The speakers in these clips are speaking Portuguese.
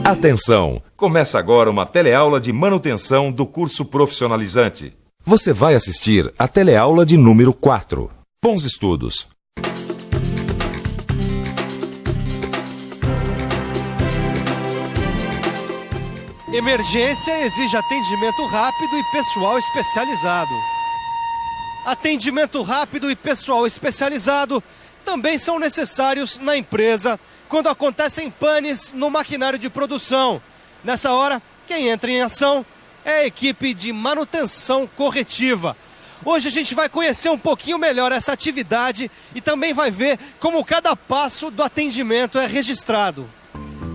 Atenção! Começa agora uma teleaula de manutenção do curso profissionalizante. Você vai assistir a teleaula de número 4. Bons estudos! Emergência exige atendimento rápido e pessoal especializado. Atendimento rápido e pessoal especializado também são necessários na empresa quando acontecem panes no maquinário de produção. Nessa hora, quem entra em ação é a equipe de manutenção corretiva. Hoje a gente vai conhecer um pouquinho melhor essa atividade e também vai ver como cada passo do atendimento é registrado.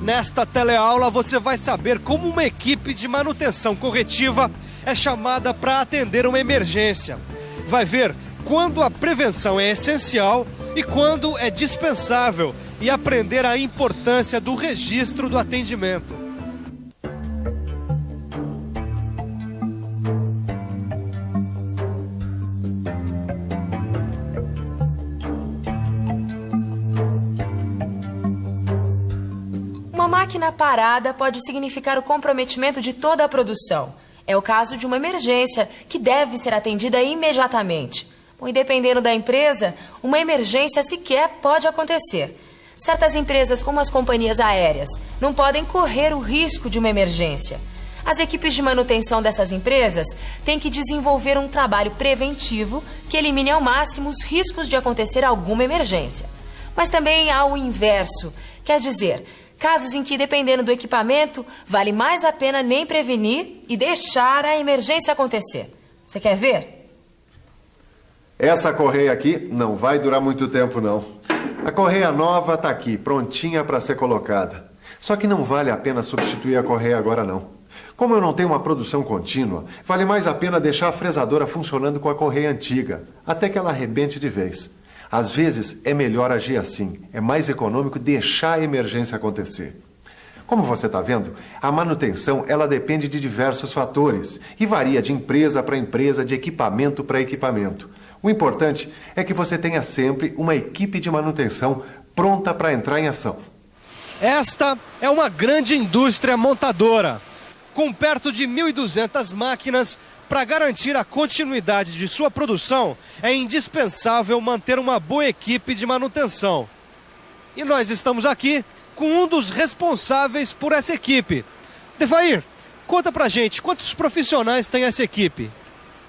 Nesta teleaula você vai saber como uma equipe de manutenção corretiva é chamada para atender uma emergência. Vai ver quando a prevenção é essencial e quando é dispensável e aprender a importância do registro do atendimento. Uma máquina parada pode significar o comprometimento de toda a produção. É o caso de uma emergência que deve ser atendida imediatamente. E dependendo da empresa, uma emergência sequer pode acontecer. Certas empresas, como as companhias aéreas, não podem correr o risco de uma emergência. As equipes de manutenção dessas empresas têm que desenvolver um trabalho preventivo que elimine ao máximo os riscos de acontecer alguma emergência. Mas também há o inverso, quer dizer, casos em que, dependendo do equipamento, vale mais a pena nem prevenir e deixar a emergência acontecer. Você quer ver? Essa correia aqui não vai durar muito tempo, não. A correia nova está aqui, prontinha para ser colocada. Só que não vale a pena substituir a correia agora, não. Como eu não tenho uma produção contínua, vale mais a pena deixar a fresadora funcionando com a correia antiga, até que ela arrebente de vez. Às vezes, é melhor agir assim. É mais econômico deixar a emergência acontecer. Como você está vendo, a manutenção ela depende de diversos fatores e varia de empresa para empresa, de equipamento para equipamento. O importante é que você tenha sempre uma equipe de manutenção pronta para entrar em ação. Esta é uma grande indústria montadora, com perto de 1.200 máquinas. Para garantir a continuidade de sua produção, é indispensável manter uma boa equipe de manutenção. E nós estamos aqui com um dos responsáveis por essa equipe. Devair, conta pra gente, quantos profissionais tem essa equipe?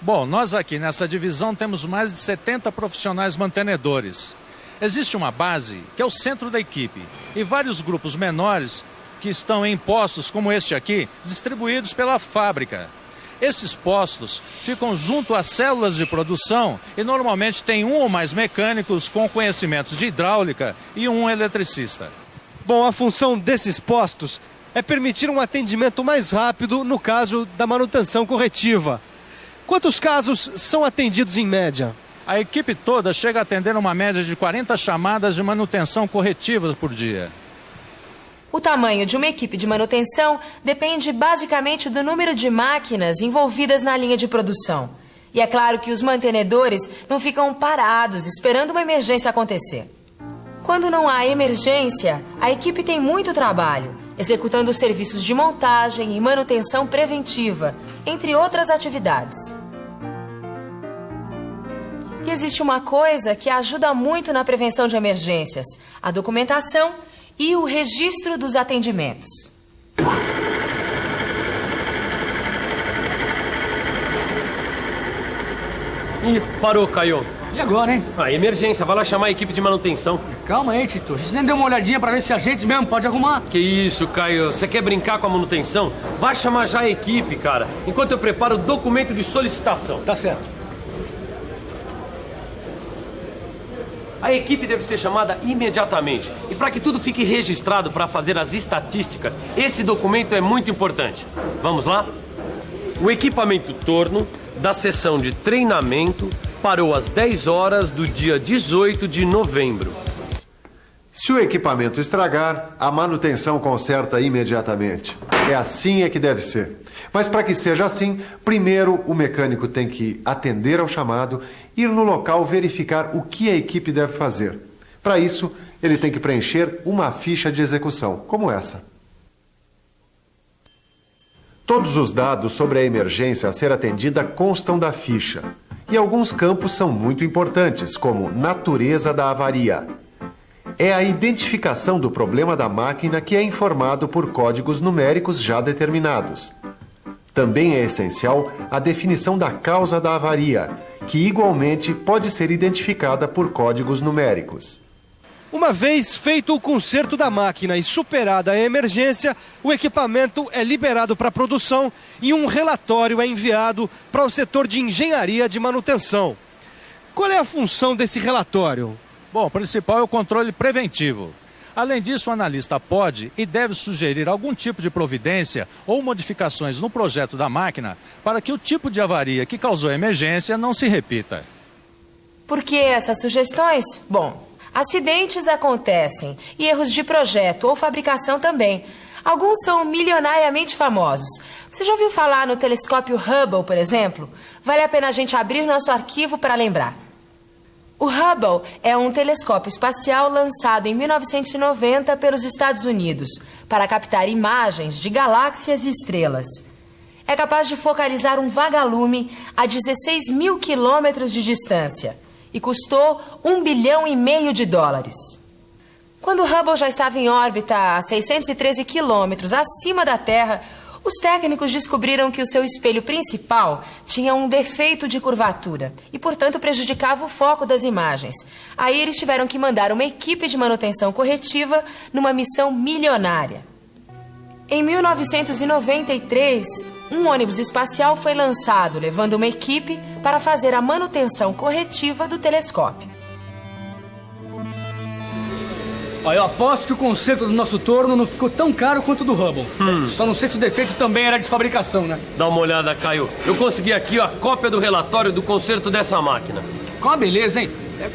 Bom, nós aqui nessa divisão temos mais de 70 profissionais mantenedores. Existe uma base, que é o centro da equipe, e vários grupos menores que estão em postos como este aqui, distribuídos pela fábrica. Esses postos ficam junto às células de produção e normalmente tem um ou mais mecânicos com conhecimentos de hidráulica e um eletricista. Bom, a função desses postos é permitir um atendimento mais rápido no caso da manutenção corretiva. Quantos casos são atendidos em média? A equipe toda chega a atender uma média de 40 chamadas de manutenção corretiva por dia. O tamanho de uma equipe de manutenção depende basicamente do número de máquinas envolvidas na linha de produção. E é claro que os mantenedores não ficam parados esperando uma emergência acontecer. Quando não há emergência, a equipe tem muito trabalho, executando serviços de montagem e manutenção preventiva, entre outras atividades. E existe uma coisa que ajuda muito na prevenção de emergências: a documentação e o registro dos atendimentos. Ih, parou, Caio. E agora, hein? Emergência, vai lá chamar a equipe de manutenção. Calma aí, Tito. A gente nem deu uma olhadinha pra ver se a gente mesmo pode arrumar. Que isso, Caio? Você quer brincar com a manutenção? Vai chamar já a equipe, cara, enquanto eu preparo o documento de solicitação. Tá certo. A equipe deve ser chamada imediatamente. E para que tudo fique registrado para fazer as estatísticas, esse documento é muito importante. Vamos lá? O equipamento torno da sessão de treinamento parou às 10 horas do dia 18 de novembro. Se o equipamento estragar, a manutenção conserta imediatamente. É assim que deve ser. Mas para que seja assim, primeiro o mecânico tem que atender ao chamado, ir no local verificar o que a equipe deve fazer. Para isso, ele tem que preencher uma ficha de execução, como essa. Todos os dados sobre a emergência a ser atendida constam da ficha. E alguns campos são muito importantes, como natureza da avaria. É a identificação do problema da máquina que é informado por códigos numéricos já determinados. Também é essencial a definição da causa da avaria, que igualmente pode ser identificada por códigos numéricos. Uma vez feito o conserto da máquina e superada a emergência, o equipamento é liberado para produção e um relatório é enviado para o setor de engenharia de manutenção. Qual é a função desse relatório? Bom, o principal é o controle preventivo. Além disso, o analista pode e deve sugerir algum tipo de providência ou modificações no projeto da máquina para que o tipo de avaria que causou a emergência não se repita. Por que essas sugestões? Bom, acidentes acontecem e erros de projeto ou fabricação também. Alguns são milionariamente famosos. Você já ouviu falar no telescópio Hubble, por exemplo? Vale a pena a gente abrir nosso arquivo para lembrar. O Hubble é um telescópio espacial lançado em 1990 pelos Estados Unidos para captar imagens de galáxias e estrelas. É capaz de focalizar um vagalume a 16 mil quilômetros de distância e custou US$1,5 bilhão. Quando o Hubble já estava em órbita a 613 quilômetros acima da Terra, os técnicos descobriram que o seu espelho principal tinha um defeito de curvatura e, portanto, prejudicava o foco das imagens. Aí eles tiveram que mandar uma equipe de manutenção corretiva numa missão milionária. Em 1993, um ônibus espacial foi lançado, levando uma equipe para fazer a manutenção corretiva do telescópio. Ó, eu aposto que o conserto do nosso torno não ficou tão caro quanto o do Hubble. Só não sei se o defeito também era de fabricação, né? Dá uma olhada, Caio. Eu consegui aqui a cópia do relatório do conserto dessa máquina. Ficou uma beleza, hein?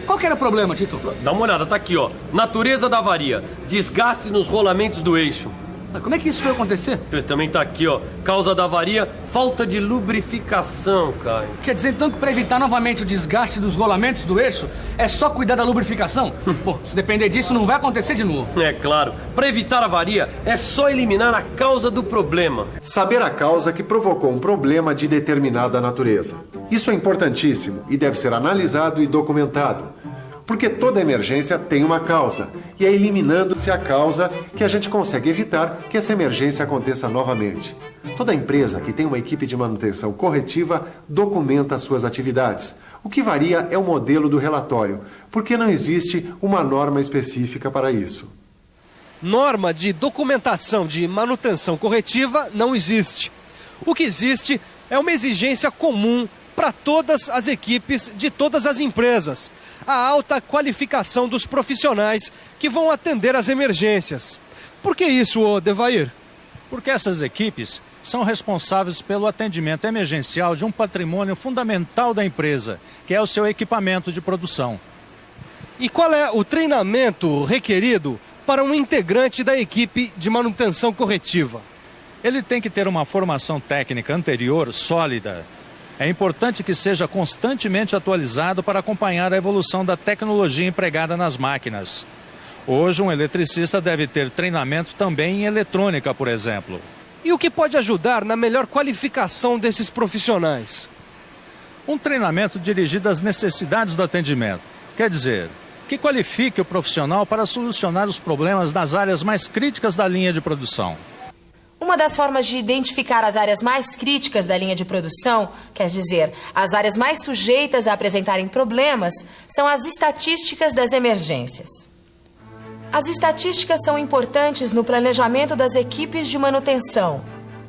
Qual que era o problema, Tito? Dá uma olhada, tá aqui, ó. Natureza da avaria. Desgaste nos rolamentos do eixo. Mas como é que isso foi acontecer? Também tá aqui, ó. Causa da avaria, falta de lubrificação, Caio. Quer dizer, então, que para evitar novamente o desgaste dos rolamentos do eixo, é só cuidar da lubrificação? Pô, se depender disso, não vai acontecer de novo. É claro. Para evitar a avaria, é só eliminar a causa do problema. Saber a causa que provocou um problema de determinada natureza. Isso é importantíssimo e deve ser analisado e documentado. Porque toda emergência tem uma causa, e é eliminando-se a causa que a gente consegue evitar que essa emergência aconteça novamente. Toda empresa que tem uma equipe de manutenção corretiva documenta suas atividades. O que varia é o modelo do relatório, porque não existe uma norma específica para isso. Norma de documentação de manutenção corretiva não existe. O que existe é uma exigência comum para todas as equipes de todas as empresas. A alta qualificação dos profissionais que vão atender as emergências. Por que isso, Devair? Porque essas equipes são responsáveis pelo atendimento emergencial de um patrimônio fundamental da empresa, que é o seu equipamento de produção. E qual é o treinamento requerido para um integrante da equipe de manutenção corretiva? Ele tem que ter uma formação técnica anterior sólida. É importante que seja constantemente atualizado para acompanhar a evolução da tecnologia empregada nas máquinas. Hoje, um eletricista deve ter treinamento também em eletrônica, por exemplo. E o que pode ajudar na melhor qualificação desses profissionais? Um treinamento dirigido às necessidades do atendimento. Quer dizer, que qualifique o profissional para solucionar os problemas nas áreas mais críticas da linha de produção. Uma das formas de identificar as áreas mais críticas da linha de produção, quer dizer, as áreas mais sujeitas a apresentarem problemas, são as estatísticas das emergências. As estatísticas são importantes no planejamento das equipes de manutenção,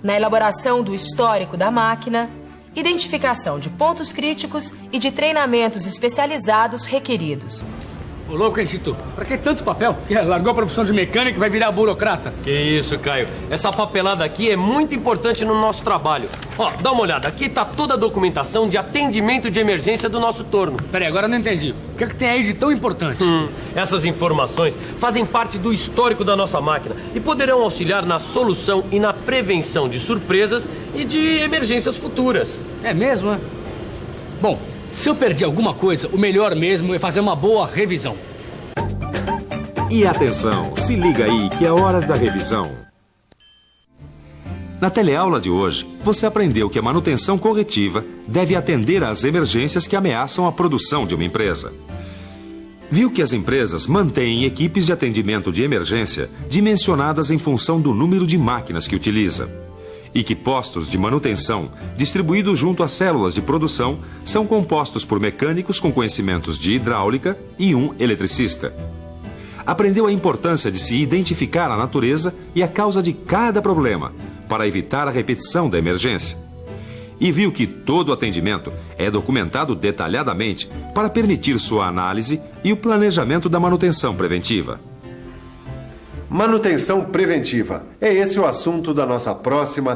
na elaboração do histórico da máquina, identificação de pontos críticos e de treinamentos especializados requeridos. Ô louco, hein, Tito? Pra que tanto papel? Largou a profissão de mecânico e vai virar burocrata. Que isso, Caio. Essa papelada aqui é muito importante no nosso trabalho. Ó, dá uma olhada. Aqui tá toda a documentação de atendimento de emergência do nosso torno. Peraí, agora eu não entendi. O que é que tem aí de tão importante? Essas informações fazem parte do histórico da nossa máquina e poderão auxiliar na solução e na prevenção de surpresas e de emergências futuras. É mesmo, né? Bom, se eu perdi alguma coisa, o melhor mesmo é fazer uma boa revisão. E atenção, se liga aí que é hora da revisão. Na teleaula de hoje, você aprendeu que a manutenção corretiva deve atender às emergências que ameaçam a produção de uma empresa. Viu que as empresas mantêm equipes de atendimento de emergência dimensionadas em função do número de máquinas que utiliza. E que postos de manutenção, distribuídos junto às células de produção, são compostos por mecânicos com conhecimentos de hidráulica e um eletricista. Aprendeu a importância de se identificar a natureza e a causa de cada problema, para evitar a repetição da emergência. E viu que todo atendimento é documentado detalhadamente para permitir sua análise e o planejamento da manutenção preventiva. Manutenção preventiva. É esse o assunto da nossa próxima